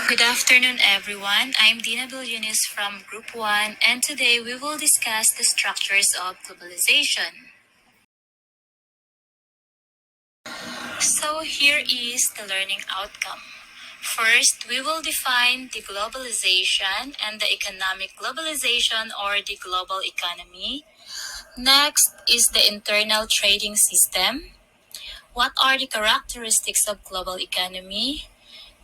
Good afternoon, everyone. I'm Dina Bilyonis from Group 1, and today we will discuss the structures of globalization. So, here is the learning outcome. First, we will define the globalization and the economic globalization or the global economy. Next is the internal trading system. What are the characteristics of global economy?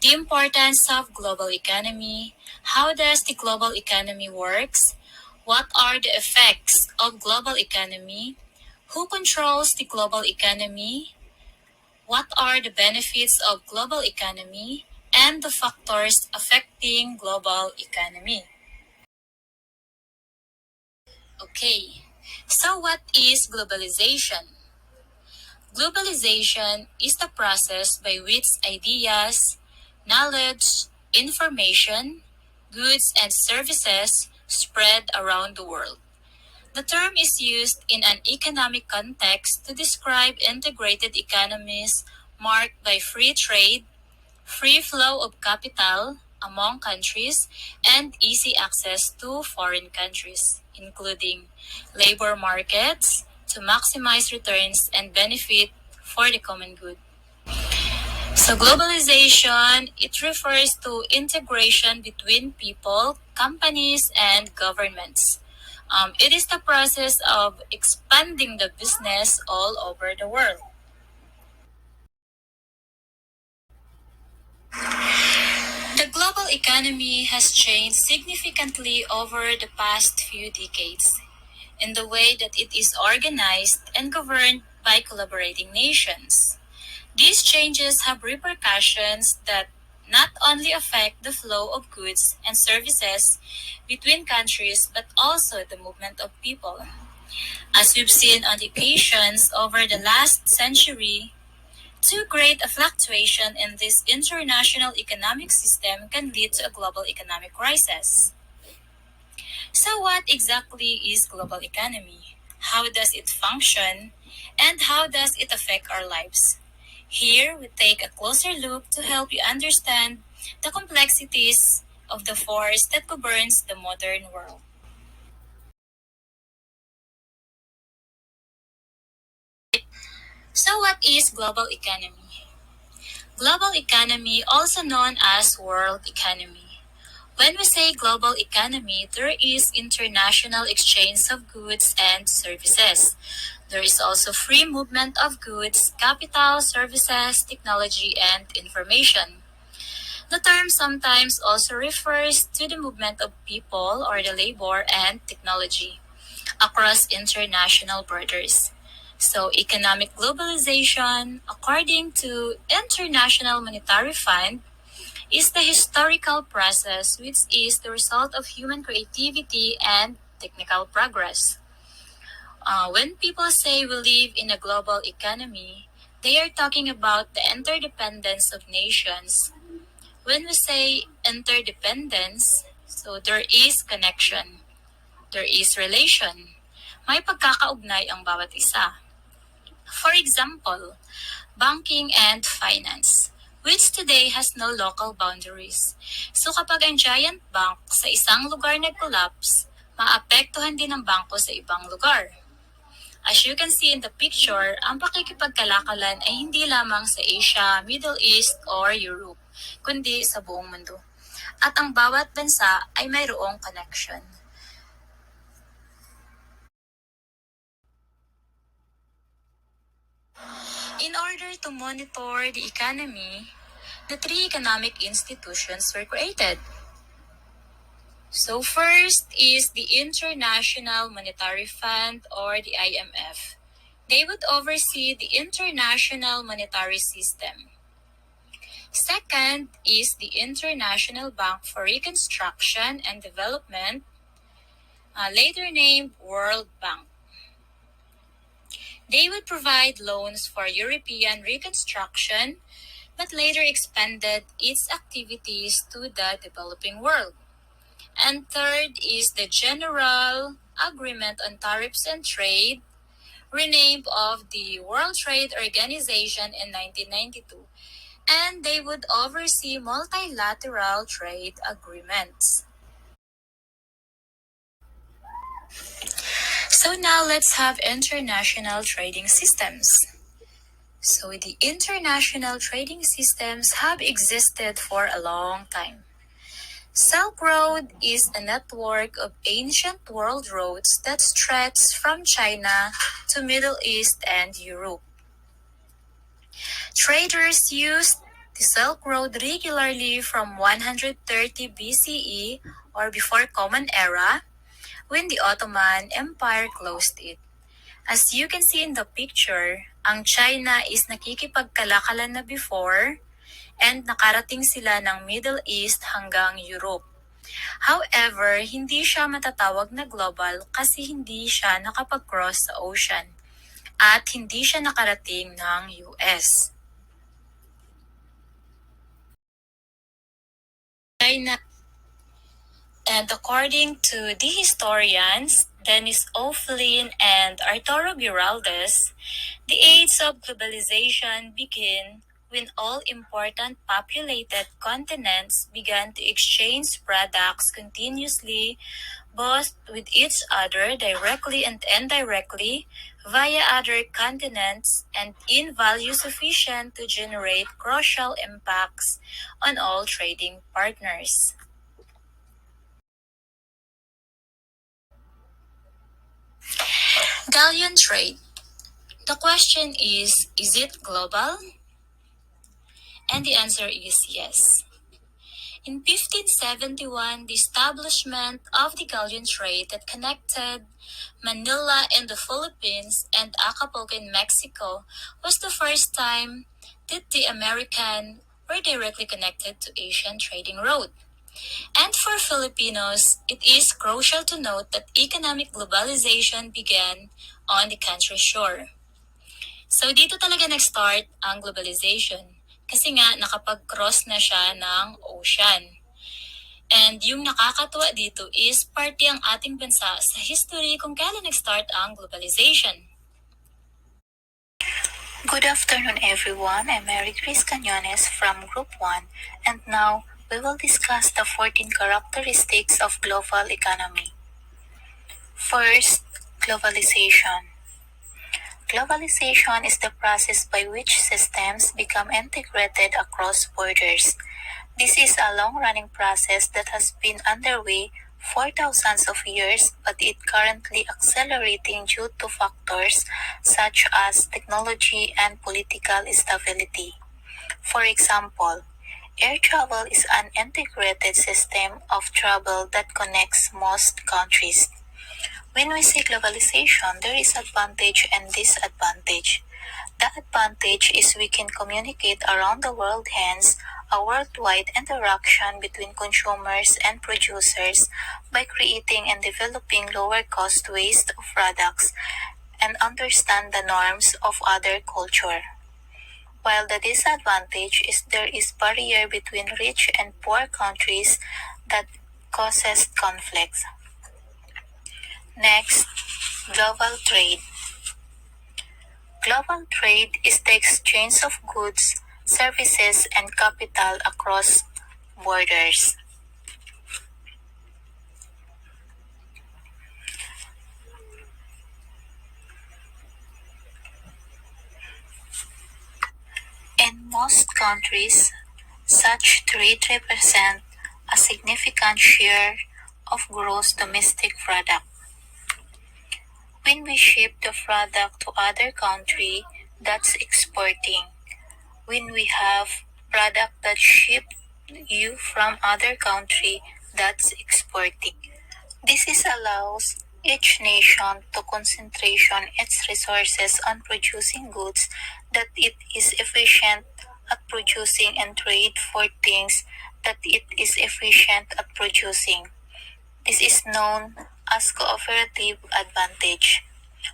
The importance of global economy. How does the global economy works? What are the effects of global economy? Who controls the global economy? What are the benefits of global economy? And the factors affecting global economy. Okay, so what is globalization? Globalization is the process by which ideas, knowledge, information, goods, and services spread around the world. The term is used in an economic context to describe integrated economies marked by free trade, free flow of capital among countries, and easy access to foreign countries, including labor markets to maximize returns and benefit for the common good. So globalization, it refers to integration between people, companies, and governments. It is the process of expanding the business all over the world. The global economy has changed significantly over the past few decades in the way that it is organized and governed by collaborating nations. These changes have repercussions that not only affect the flow of goods and services between countries but also the movement of people. As we've seen on occasions over the last century, too great a fluctuation in this international economic system can lead to a global economic crisis. So, what exactly is global economy? How does it function? And how does it affect our lives? Here, we take a closer look to help you understand the complexities of the force that governs the modern world. So, what is global economy? Global economy, also known as world economy. When we say global economy, there is international exchange of goods and services. There is also free movement of goods, capital, services, technology, and information. The term sometimes also refers to the movement of people or the labor and technology across international borders. So, economic globalization, according to International Monetary Fund, is the historical process which is the result of human creativity and technical progress. When people say we live in a global economy, they are talking about the interdependence of nations. When we say interdependence, so there is connection, there is relation. May pagkakaugnay ang bawat isa. For example, banking and finance, which today has no local boundaries. So kapag ang giant bank sa isang lugar nag-collapse, maapektuhan din ang bangko sa ibang lugar. As you can see in the picture, ang pakikipagkalakalan ay hindi lamang sa Asia, Middle East, or Europe, kundi sa buong mundo. At ang bawat bansa ay mayroong connection. In order to monitor the economy, the three economic institutions were created. So first is the International Monetary Fund or the IMF. They would oversee the international monetary system. Second is the International Bank for Reconstruction and Development, later named World Bank. They would provide loans for European reconstruction, but later expanded its activities to the developing world. And third is the General Agreement on Tariffs and Trade, renamed of the World Trade Organization in 1992. and they would oversee multilateral trade agreements. So now let's have international trading systems. So the international trading systems have existed for a long time. Silk Road is a network of ancient world roads that stretch from China to Middle East and Europe. Traders used the Silk Road regularly from 130 BCE or before Common Era when the Ottoman Empire closed it. As you can see in the picture, ang China is nakikipagkalakalan na before and nakarating sila ng Middle East hanggang Europe. However, hindi siya matatawag na global kasi hindi siya nakapag-cross sa ocean at hindi siya nakarating ng US. China. And according to the historians Denis O'Flynn and Arturo Giraldes, the age of globalization began when all important populated continents began to exchange products continuously, both with each other directly and indirectly, via other continents, and in value sufficient to generate crucial impacts on all trading partners. Galleon trade. The question is it global? And the answer is yes. In 1571, the establishment of the galleon trade that connected Manila in the Philippines and Acapulco in Mexico was the first time that the American were directly connected to Asian trading route. And for Filipinos, it is crucial to note that economic globalization began on the country's shore. So dito talaga nag-start ang globalization kasi nga nakapag-cross na siya ng ocean. And yung nakakatuwa dito is parte ang ating bansa sa history kung kailan nag-start ang globalization. Good afternoon everyone, I'm Mary Chris Cañones from Group 1 and now we will discuss the 14 characteristics of global economy. First, globalization. Globalization is the process by which systems become integrated across borders. This is a long-running process that has been underway for thousands of years, but it currently accelerating due to factors such as technology and political stability. For example, air travel is an integrated system of travel that connects most countries. When we say globalization, there is advantage and disadvantage. The advantage is we can communicate around the world, hence a worldwide interaction between consumers and producers by creating and developing lower cost ways of products and understand the norms of other culture. While the disadvantage is there is barrier between rich and poor countries that causes conflicts. Next, global trade. Global trade is the exchange of goods, services, and capital across borders. In most countries, such trade represents a significant share of gross domestic product. When we ship the product to other country, that's exporting. When we have product that shipped you from other country, that's exporting. This is allows each nation to concentration its resources on producing goods that it is efficient at producing and trade for things that it is efficient at producing. This is known as cooperative advantage.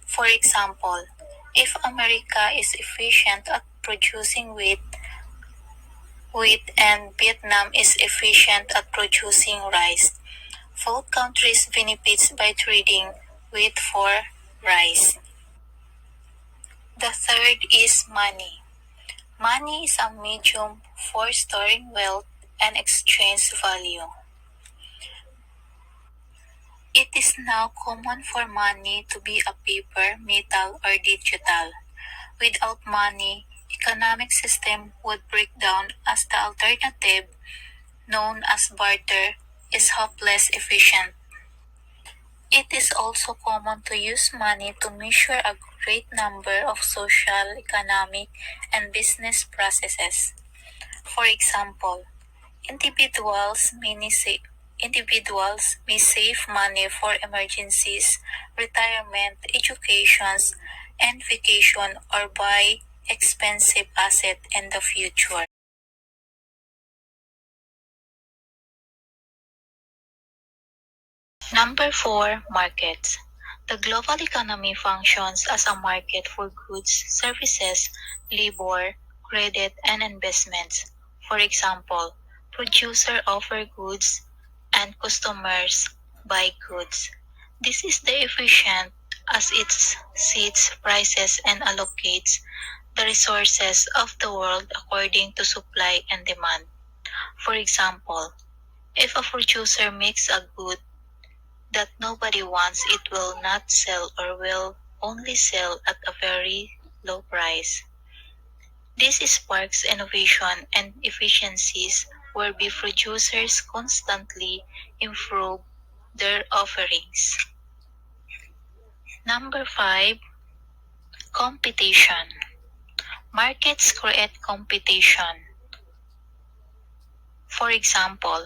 For example, if America is efficient at producing wheat and Vietnam is efficient at producing rice, both countries benefits by trading wheat for rice. The third is money. Money is a medium for storing wealth and exchange value. It is now common for money to be a paper, metal, or digital. Without money, economic system would break down as the alternative, known as barter, is hopeless efficient. It is also common to use money to measure a great number of social, economic, and business processes. For example, individuals may save money for emergencies, retirement, education, and vacation, or buy expensive assets in the future. Number 4, markets. The global economy functions as a market for goods, services, labor, credit, and investments. For example, producers offer goods and customers buy goods. This is the efficient as it sets prices and allocates the resources of the world according to supply and demand. For example, if a producer makes a good that nobody wants, it will not sell or will only sell at a very low price. This sparks innovation and efficiencies where beef producers constantly improve their offerings. Number 5, competition. Markets create competition. For example,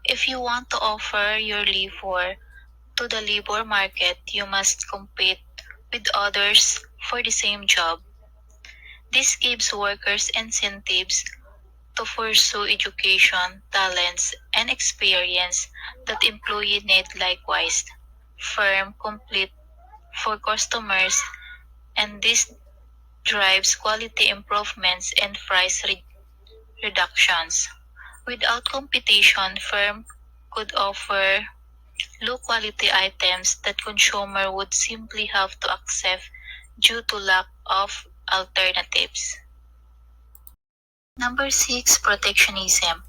if you want to offer your labor to the labor market, you must compete with others for the same job. This gives workers incentives to pursue education, talents, and experience that employees need likewise. Firm complete for customers, and this drives quality improvements and price reductions. Without competition, firm could offer low quality items that consumer would simply have to accept due to lack of alternatives. Number 6, protectionism.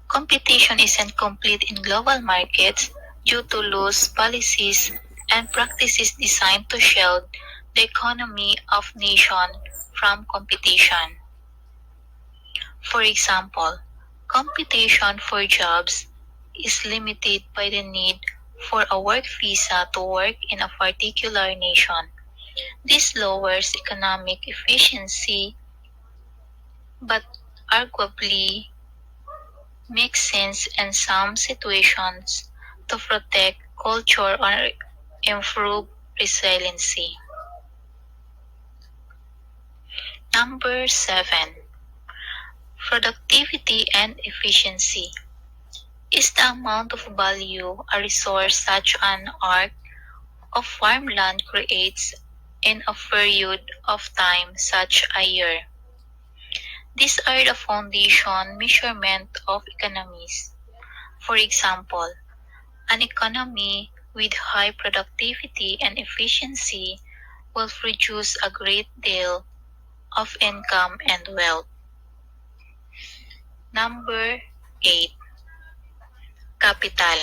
Competition isn't complete in global markets due to loose policies and practices designed to shield the economy of nations from competition. For example, competition for jobs is limited by the need for a work visa to work in a particular nation. This lowers economic efficiency but arguably makes sense in some situations to protect culture or improve resiliency. Number 7, productivity and efficiency. Is the amount of value a resource such an arc of farmland creates in a period of time such a year. These are the foundation measurement of economies. For example, an economy with high productivity and efficiency will produce a great deal of income and wealth. Number 8, capital.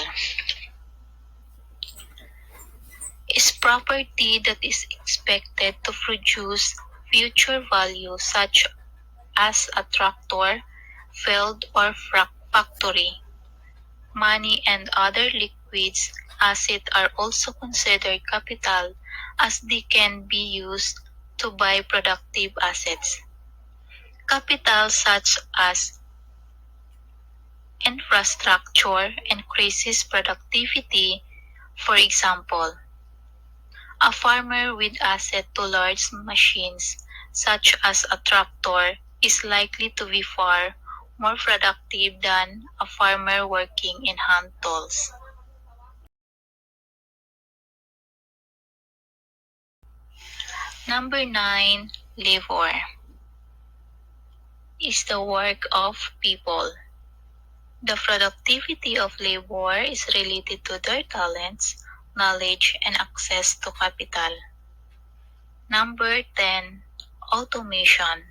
Is property that is expected to produce future value such as a tractor, field, or factory. Money and other liquids assets are also considered capital as they can be used to buy productive assets. Capital such as infrastructure increases productivity. For example, a farmer with access to large machines such as a tractor is likely to be far more productive than a farmer working in hand tools. Number 9, labor is the work of people. The productivity of labor is related to their talents, knowledge, and access to capital. Number 10, automation.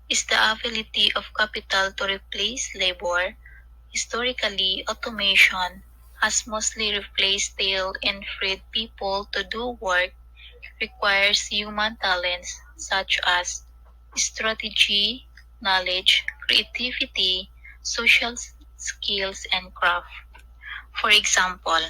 is the ability of capital to replace labor. Historically, automation has mostly replaced skilled and freed people to do work requires human talents such as strategy, knowledge, creativity, social skills, and craft. For example,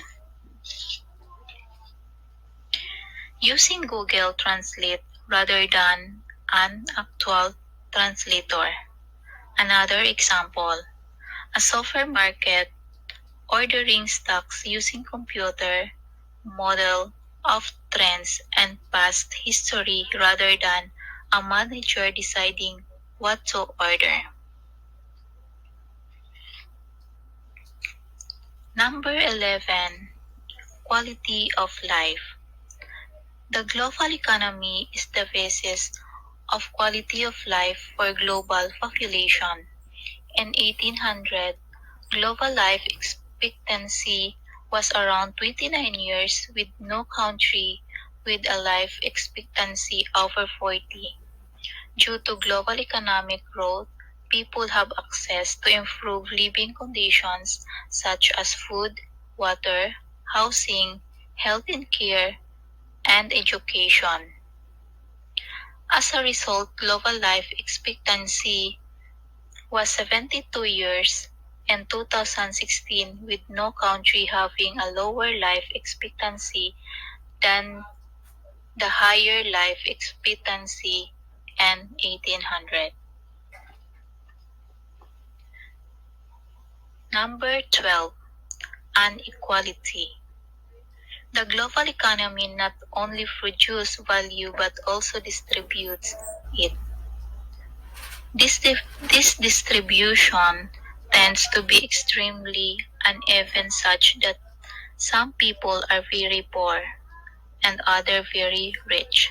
using Google Translate rather than an actual translator. Another example, a software market ordering stocks using computer model of trends and past history rather than a manager deciding what to order. Number 11. Quality of life. The global economy is the basis of quality of life for global population. In 1800, global life expectancy was around 29 years with no country with a life expectancy over 40. Due to global economic growth, people have access to improved living conditions such as food, water, housing, health and care, and education. As a result, global life expectancy was 72 years in 2016 with no country having a lower life expectancy than the higher life expectancy in 1800. Number 12. Inequality. The global economy not only produces value but also distributes it. This distribution tends to be extremely uneven such that some people are very poor and others very rich.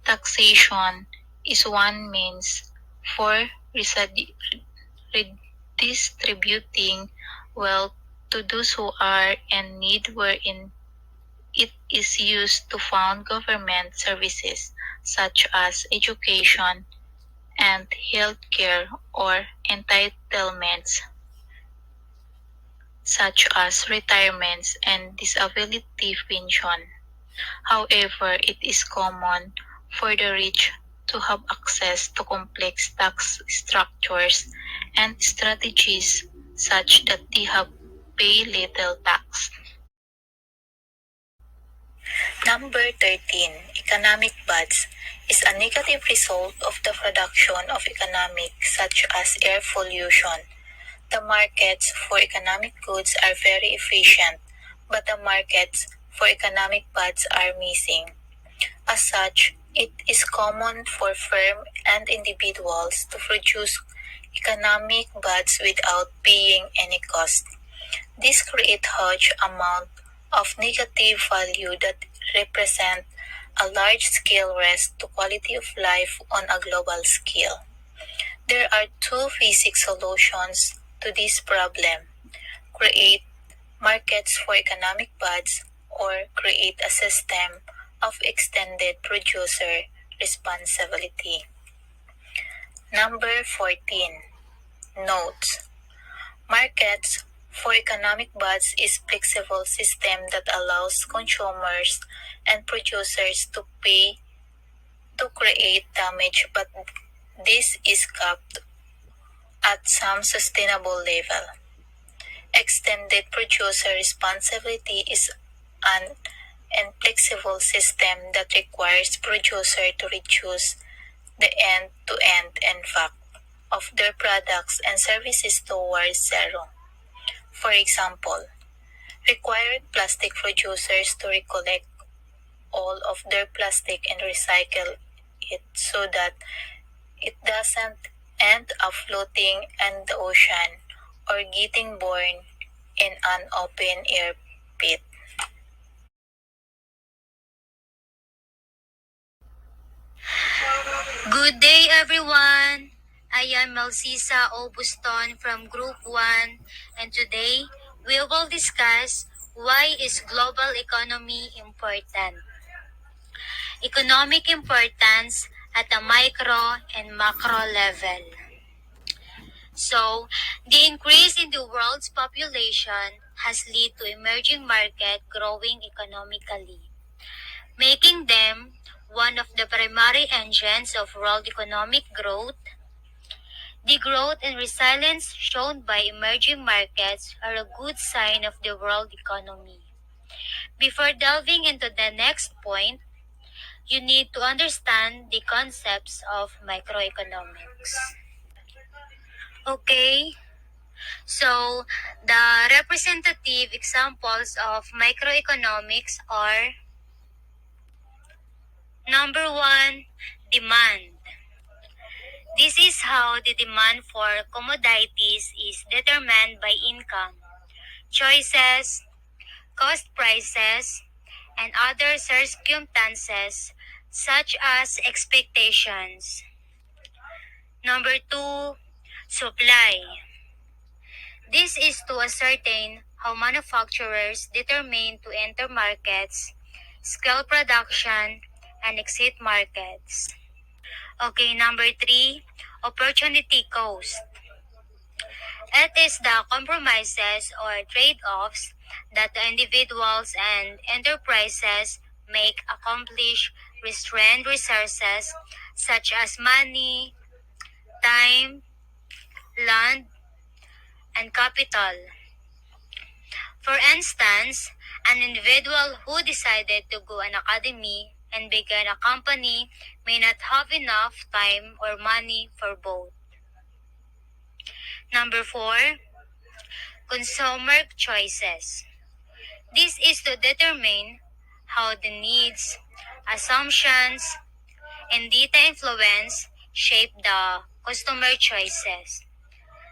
Taxation is one means for redistributing wealth to those who are in need, wherein it is used to fund government services such as education and healthcare or entitlements such as retirements and disability pension. However, it is common for the rich to have access to complex tax structures and strategies such that they have pay little tax. Number 13. Economic buds is a negative result of the production of economic such as air pollution. The markets for economic goods are very efficient, but the markets for economic buds are missing. As such, it is common for firms and individuals to produce economic buds without paying any cost. This creates huge amount of negative value that represent a large-scale risk to quality of life on a global scale. There are two basic solutions to this problem. Create markets for economic buds or create a system of extended producer responsibility. Number 14. Notes. Markets for economic buds is flexible system that allows consumers and producers to pay to create damage, but this is capped at some sustainable level. Extended producer responsibility is an inflexible system that requires producers to reduce the end-to-end impact of their products and services towards zero. For example, required plastic producers to recollect all of their plastic and recycle it so that it doesn't end up floating in the ocean or getting burned in an open air pit. Good day, everyone. I am Melcisa Obuston from Group 1, and today we will discuss why is global economy important. Economic importance at a micro and macro level. So, the increase in the world's population has led to emerging markets growing economically, making them one of the primary engines of world economic growth. The growth and resilience shown by emerging markets are a good sign of the world economy. Before delving into the next point, you need to understand the concepts of microeconomics. Okay, so the representative examples of microeconomics are: number one, demand. This is how the demand for commodities is determined by income, choices, cost prices, and other circumstances such as expectations. Number two, supply. This is to ascertain how manufacturers determine to enter markets, scale production, and exit markets. Okay, number three, opportunity cost. It is the compromises or trade-offs that the individuals and enterprises make accomplish restrained resources such as money, time, land, and capital. For instance, an individual who decided to go an academy and begin a company may not have enough time or money for both. Number four, consumer choices. This is to determine how the needs, assumptions, and data influence shape the customer choices.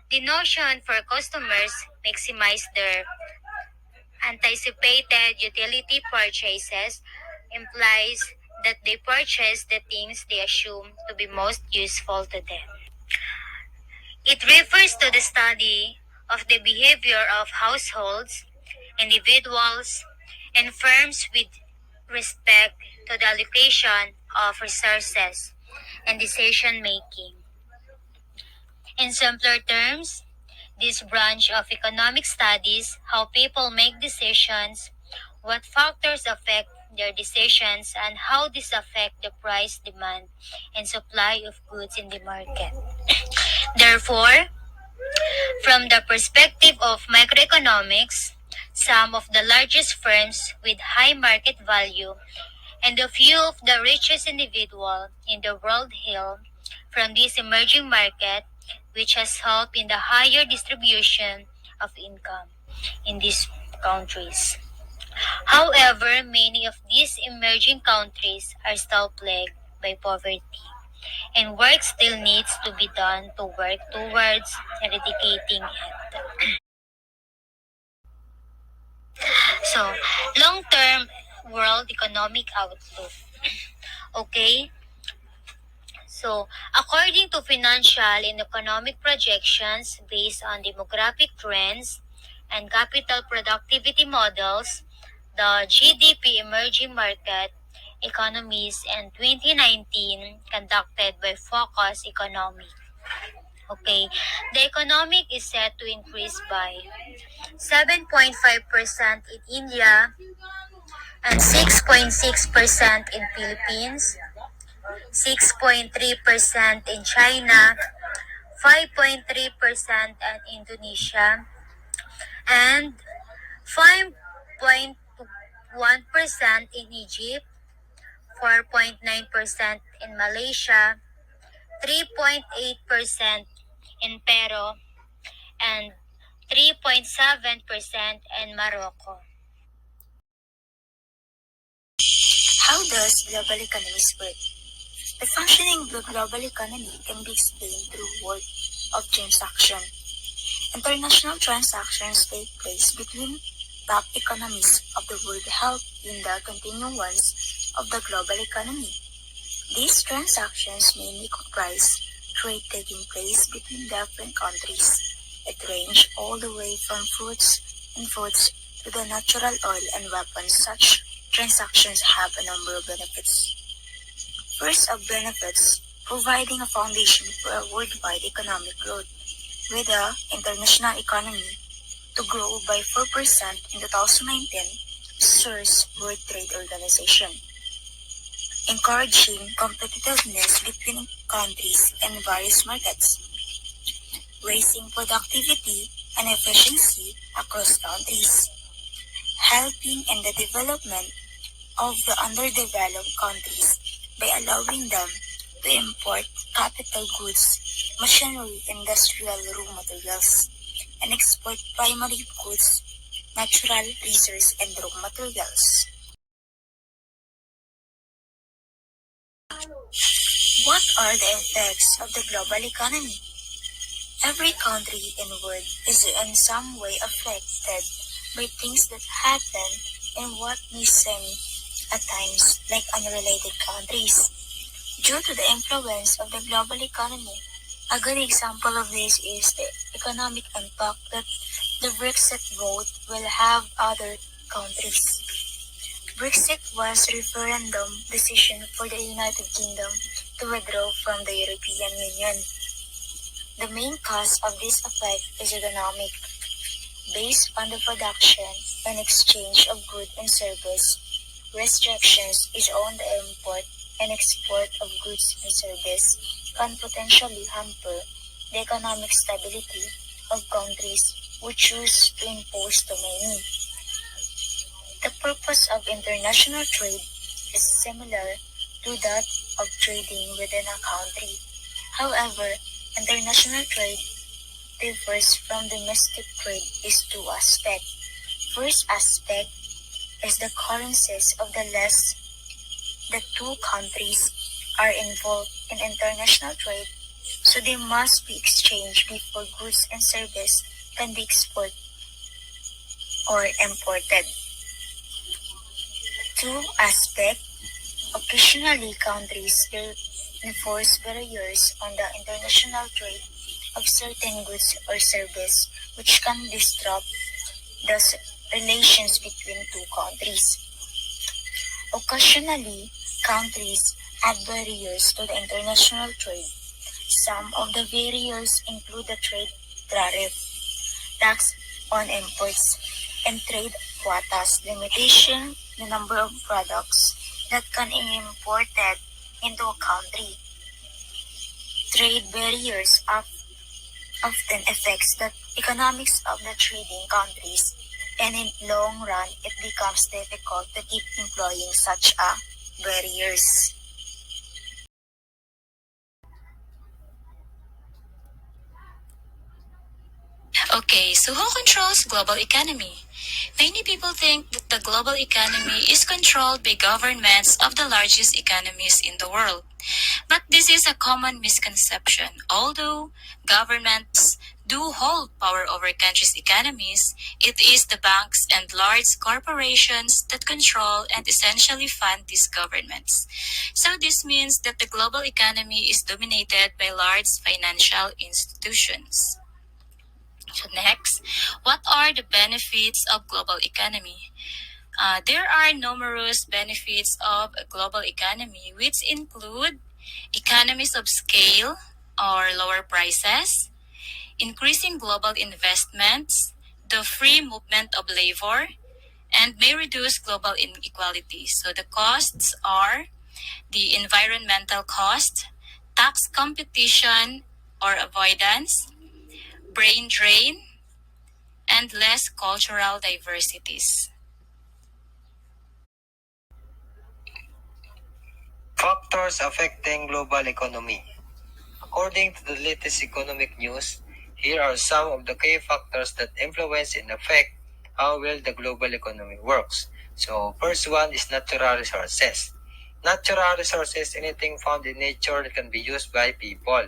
The notion for customers maximize their anticipated utility purchases implies that they purchase the things they assume to be most useful to them. It refers to the study of the behavior of households, individuals, and firms with respect to the allocation of resources and decision making. In simpler terms, this branch of economic studies how people make decisions, what factors affect their decisions, and how this affect the price, demand, and supply of goods in the market. Therefore, from the perspective of microeconomics, some of the largest firms with high market value and a few of the richest individuals in the world hail from this emerging market, which has helped in the higher distribution of income in these countries. However, many of these emerging countries are still plagued by poverty, and work still needs to be done to work towards eradicating it. So, long-term world economic outlook. Okay, so according to financial and economic projections based on demographic trends and capital productivity models, the GDP emerging market economies in 2019 conducted by Focus Economy. Okay, the economic is set to increase by 7.5% in India and 6.6% in Philippines, 6.3% in China, 5.3% in Indonesia, and 5.1% in Egypt, 4.9% in Malaysia, 3.8% in Peru, and 3.7% in Morocco. How does global economies work? The functioning of the global economy can be explained through work of transaction. International transactions take place between top economies of the world held in the continuance of the global economy. These transactions mainly comprise trade taking place between different countries. It ranges all the way from fruits and foods to the natural oil and weapons. Such transactions have a number of benefits. First of benefits, providing a foundation for a worldwide economic growth, with the international economy to grow by 4% in 2019, source World Trade Organization, encouraging competitiveness between countries and various markets, raising productivity and efficiency across countries, helping in the development of the underdeveloped countries by allowing them to import capital goods, machinery, industrial raw materials, and export primary goods, natural resources, and raw materials. What are the effects of the global economy? Every country in the world is in some way affected by things that happen in what may seem at times like unrelated countries. Due to the influence of the global economy, a good example of this is the economic impact that the Brexit vote will have other countries. Brexit was a referendum decision for the United Kingdom to withdraw from the European Union. The main cause of this effect is economic, based on the production and exchange of goods and service. Restrictions is on the import and export of goods and service can potentially hamper the economic stability of countries who choose to impose too many. The purpose of international trade is similar to that of trading within a country. However, international trade differs from domestic trade is two aspects. First aspect is the currencies of the less the two countries are involved in international trade, so they must be exchanged before goods and service can be exported or imported. Two aspect, occasionally countries will enforce barriers on the international trade of certain goods or service which can disrupt the relations between two countries. Occasionally, countries add barriers to the international trade. Some of the barriers include the trade tariff, tax on imports, and trade quotas limitation the number of products that can be imported into a country. Trade barriers often affects the economics of the trading countries, and in long run it becomes difficult to keep employing such barriers. Okay, so who controls global economy? Many people think that the global economy is controlled by governments of the largest economies in the world. But this is a common misconception. Although governments do hold power over countries' economies, it is the banks and large corporations that control and essentially fund these governments. So this means that the global economy is dominated by large financial institutions. So next, what are the benefits of global economy? There are numerous benefits of a global economy, which include economies of scale or lower prices, increasing global investments, the free movement of labor, and may reduce global inequality. So the costs are the environmental cost, tax competition or avoidance, brain drain, and less cultural diversities. Factors affecting global economy. According to the latest economic news, here are some of the key factors that influence and affect how well the global economy works. So, first one is natural resources. Natural resources, anything found in nature that can be used by people.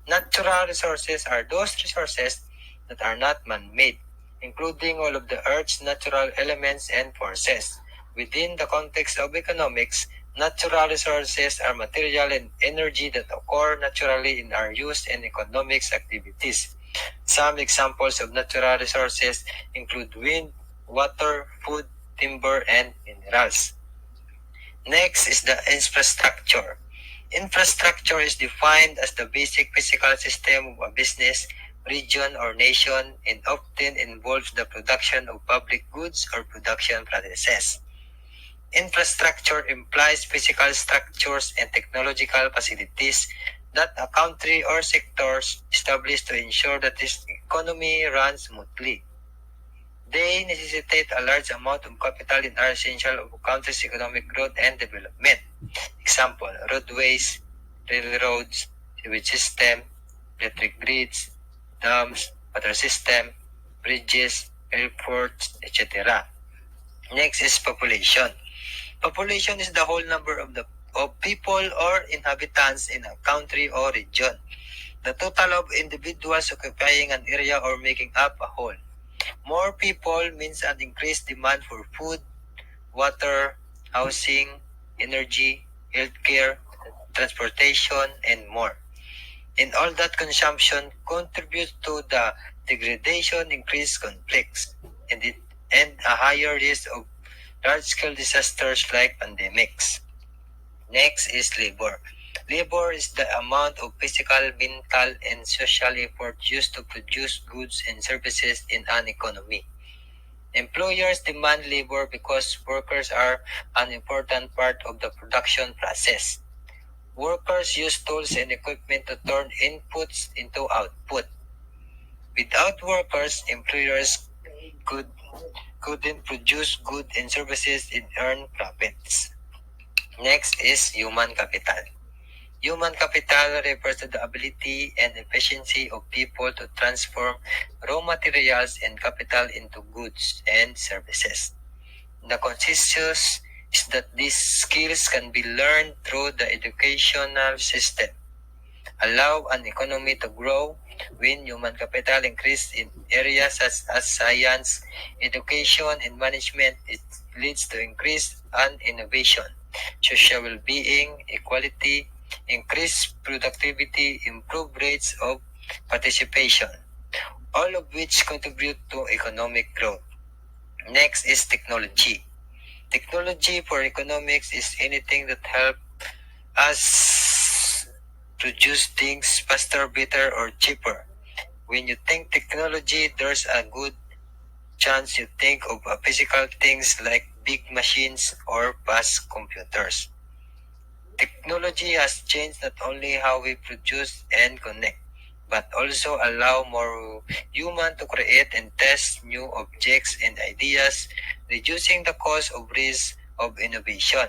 Natural resources are those resources that are not man-made, including all of the Earth's natural elements and forces. Within the context of economics, natural resources are material and energy that occur naturally in our use and economics activities. Some examples of natural resources include wind, water, food, timber, and minerals. Next is the infrastructure. Infrastructure is defined as the basic physical system of a business, region, or nation and often involves the production of public goods or production processes. Infrastructure implies physical structures and technological facilities that a country or sectors establish to ensure that its economy runs smoothly. They necessitate a large amount of capital and are essential of a country's economic growth and development. Example, roadways, railroads, sewage system, electric grids, dams, water system, bridges, airports, etc. Next is population. Population is the whole number of people or inhabitants in a country or region. The total of individuals occupying an area or making up a whole. More people means an increased demand for food, water, housing, energy, healthcare, transportation, and more. And all that consumption contributes to the degradation, increased conflicts, and a higher risk of large-scale disasters like pandemics. Next is labor. Labor is the amount of physical, mental, and social effort used to produce goods and services in an economy. Employers demand labor because workers are an important part of the production process. Workers use tools and equipment to turn inputs into output. Without workers, employers couldn't produce goods and services and earn profits. Next is human capital. Human capital refers to the ability and efficiency of people to transform raw materials and capital into goods and services. The consensus is that these skills can be learned through the educational system. Allow an economy to grow when human capital increases in areas such as science, education, and management. It leads to increase and innovation, social well-being, equality, increased productivity, improved rates of participation, all of which contribute to economic growth. Next is technology. Technology for economics is anything that helps us produce things faster, better, or cheaper. When you think technology, there's a good chance you think of physical things like big machines or fast computers. Technology has changed not only how we produce and connect, but also allow more human to create and test new objects and ideas, reducing the cost of risk of innovation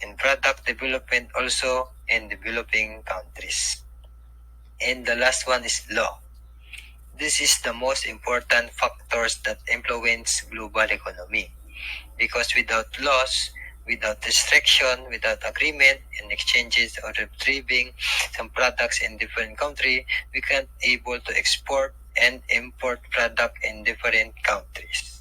and product development also in developing countries. And the last one is law. This is the most important factors that influence global economy. Because without laws, without restriction, without agreement and exchanges or retrieving some products in different country, we can't able to export and import product in different countries.